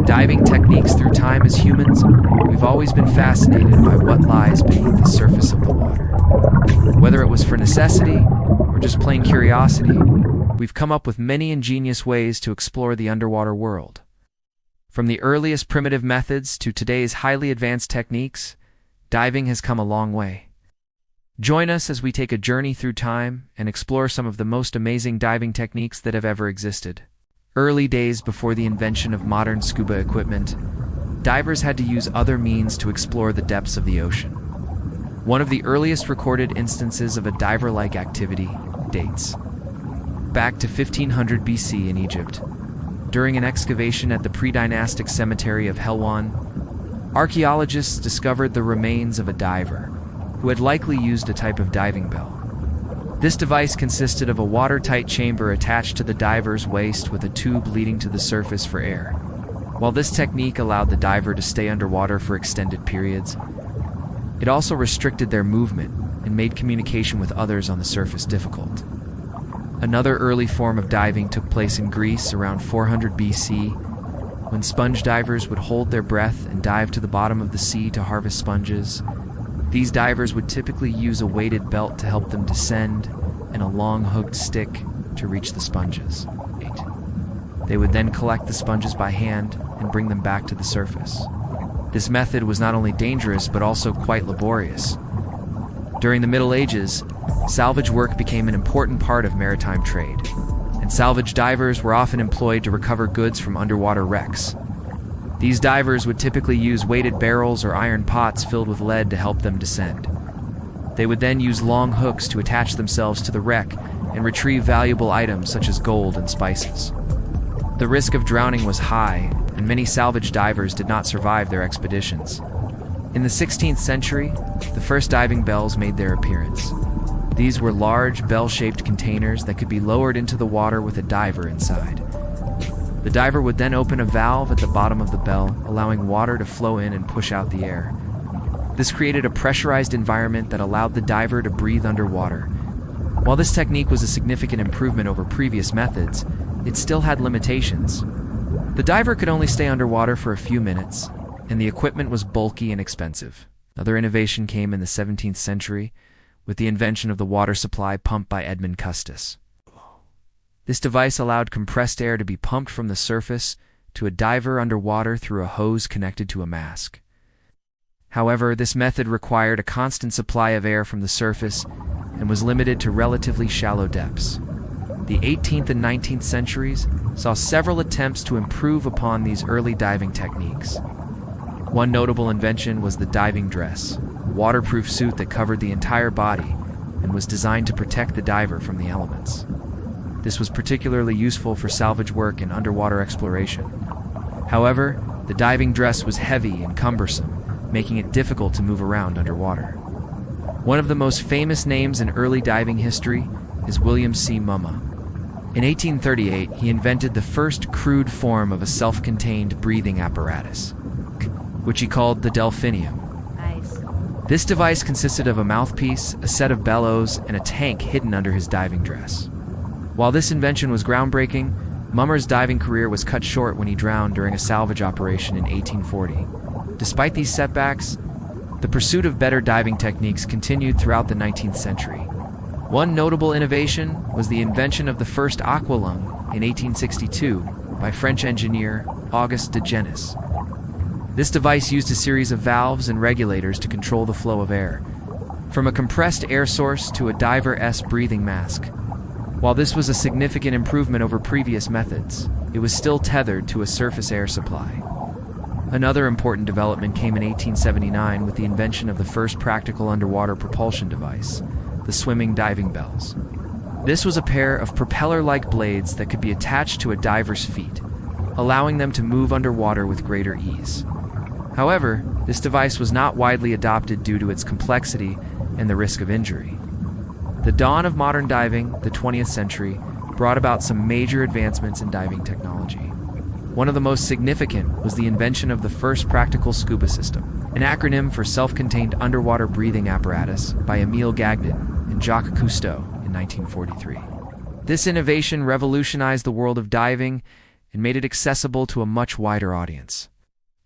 Diving techniques through time. As humans, we've always been fascinated by what lies beneath the surface of the water. Whether it was for necessity or just plain curiosity, we've come up with many ingenious ways to explore the underwater world. From the earliest primitive methods to today's highly advanced techniques, diving has come a long way. Join us as we take a journey through time and explore some of the most amazing diving techniques that have ever existed. Early days before the invention of modern scuba equipment, divers had to use other means to explore the depths of the ocean. One of the earliest recorded instances of a diver-like activity dates back to 1500 BC in Egypt. During an excavation at the pre-dynastic cemetery of Helwan, archaeologists discovered the remains of a diver who had likely used a type of diving bell. This device consisted of a watertight chamber attached to the diver's waist with a tube leading to the surface for air. While this technique allowed the diver to stay underwater for extended periods, it also restricted their movement and made communication with others on the surface difficult. Another early form of diving took place in Greece around 400 BC, when sponge divers would hold their breath and dive to the bottom of the sea to harvest sponges. These divers would typically use a weighted belt to help them descend and a long hooked stick to reach the sponges. They would then collect the sponges by hand and bring them back to the surface. This method was not only dangerous but also quite laborious. During the Middle Ages, salvage work became an important part of maritime trade, and salvage divers were often employed to recover goods from underwater wrecks. These divers would typically use weighted barrels or iron pots filled with lead to help them descend. They would then use long hooks to attach themselves to the wreck and retrieve valuable items such as gold and spices. The risk of drowning was high, and many salvage divers did not survive their expeditions. In the 16th century, the first diving bells made their appearance. These were large, bell-shaped containers that could be lowered into the water with a diver inside. The diver would then open a valve at the bottom of the bell, allowing water to flow in and push out the air. This created a pressurized environment that allowed the diver to breathe underwater. While this technique was a significant improvement over previous methods, it still had limitations. The diver could only stay underwater for a few minutes, and the equipment was bulky and expensive. Another innovation came in the 17th century with the invention of the water supply pump by Edmund Custis. This device allowed compressed air to be pumped from the surface to a diver underwater through a hose connected to a mask. However, this method required a constant supply of air from the surface and was limited to relatively shallow depths. The 18th and 19th centuries saw several attempts to improve upon these early diving techniques. One notable invention was the diving dress, a waterproof suit that covered the entire body and was designed to protect the diver from the elements. This was particularly useful for salvage work and underwater exploration. However, the diving dress was heavy and cumbersome, making it difficult to move around underwater. One of the most famous names in early diving history is William C. Mumma. In 1838, he invented the first crude form of a self-contained breathing apparatus, which he called the delphinium. Nice. This device consisted of a mouthpiece, a set of bellows, and a tank hidden under his diving dress. While this invention was groundbreaking, Mummer's diving career was cut short when he drowned during a salvage operation in 1840. Despite these setbacks, the pursuit of better diving techniques continued throughout the 19th century. One notable innovation was the invention of the first aqualung in 1862 by French engineer Auguste de Gennes. This device used a series of valves and regulators to control the flow of air, from a compressed air source to a diver-esque breathing mask. While this was a significant improvement over previous methods, it was still tethered to a surface air supply. Another important development came in 1879 with the invention of the first practical underwater propulsion device, the swimming diving bells. This was a pair of propeller-like blades that could be attached to a diver's feet, allowing them to move underwater with greater ease. However, this device was not widely adopted due to its complexity and the risk of injury. The dawn of modern diving, the 20th century, brought about some major advancements in diving technology. One of the most significant was the invention of the first practical scuba system, an acronym for Self-Contained Underwater Breathing Apparatus by Émile Gagnon and Jacques Cousteau in 1943. This innovation revolutionized the world of diving and made it accessible to a much wider audience.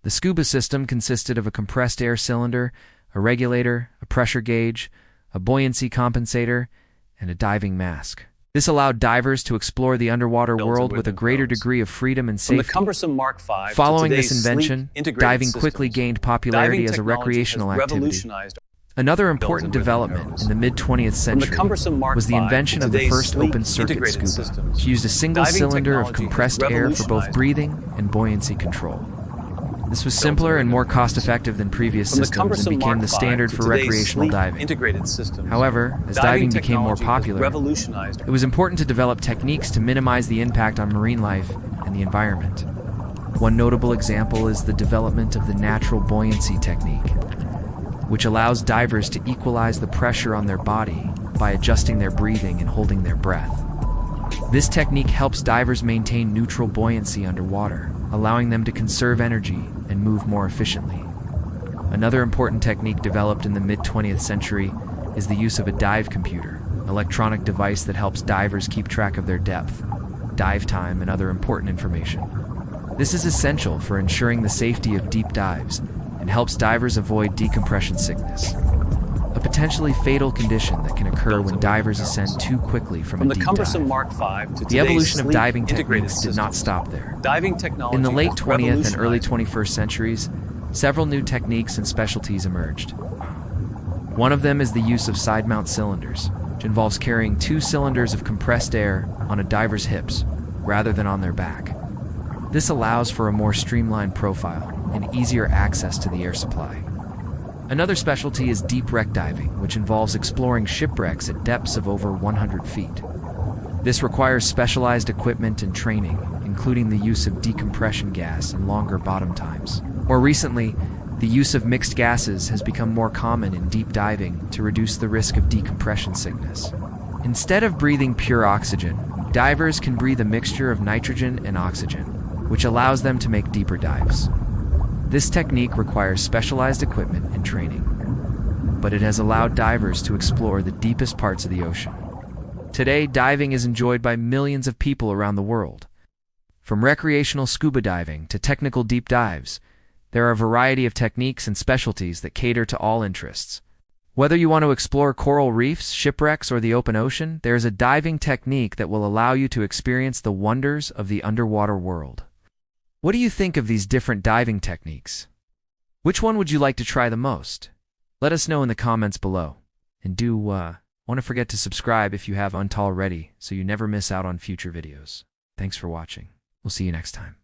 The scuba system consisted of a compressed air cylinder, a regulator, a pressure gauge, a buoyancy compensator, and a diving mask. This allowed divers to explore the underwater world with a greater degree of freedom and safety. From the cumbersome Mark V Following to this today's invention, sleek, integrated diving systems, quickly gained popularity as a recreational activity. Another important development in the mid-20th century was the invention of the first open-circuit scuba, which used a single cylinder of compressed air for both breathing and buoyancy control. This was simpler and more cost-effective than previous systems and became the standard for recreational diving. However, as diving became more popular, it was important to develop techniques to minimize the impact on marine life and the environment. One notable example is the development of the natural buoyancy technique, which allows divers to equalize the pressure on their body by adjusting their breathing and holding their breath. This technique helps divers maintain neutral buoyancy underwater, allowing them to conserve energy and move more efficiently. Another important technique developed in the mid-20th century is the use of a dive computer, an electronic device that helps divers keep track of their depth, dive time, and other important information. This is essential for ensuring the safety of deep dives and helps divers avoid decompression sickness, a potentially fatal condition that can occur when divers ascend too quickly from a deep dive. The evolution of diving techniques did not stop there. In the late 20th and early 21st centuries, several new techniques and specialties emerged. One of them is the use of side-mount cylinders, which involves carrying two cylinders of compressed air on a diver's hips rather than on their back. This allows for a more streamlined profile and easier access to the air supply. Another specialty is deep wreck diving, which involves exploring shipwrecks at depths of over 100 feet. This requires specialized equipment and training, including the use of decompression gas and longer bottom times. More recently, the use of mixed gases has become more common in deep diving to reduce the risk of decompression sickness. Instead of breathing pure oxygen, divers can breathe a mixture of nitrogen and oxygen, which allows them to make deeper dives. This technique requires specialized equipment and training, but it has allowed divers to explore the deepest parts of the ocean. Today, diving is enjoyed by millions of people around the world. From recreational scuba diving to technical deep dives, there are a variety of techniques and specialties that cater to all interests. Whether you want to explore coral reefs, shipwrecks, or the open ocean, there is a diving technique that will allow you to experience the wonders of the underwater world. What do you think of these different diving techniques? Which one would you like to try the most? Let us know in the comments below. And don't forget to subscribe if you haven't already, so you never miss out on future videos. Thanks for watching. We'll see you next time.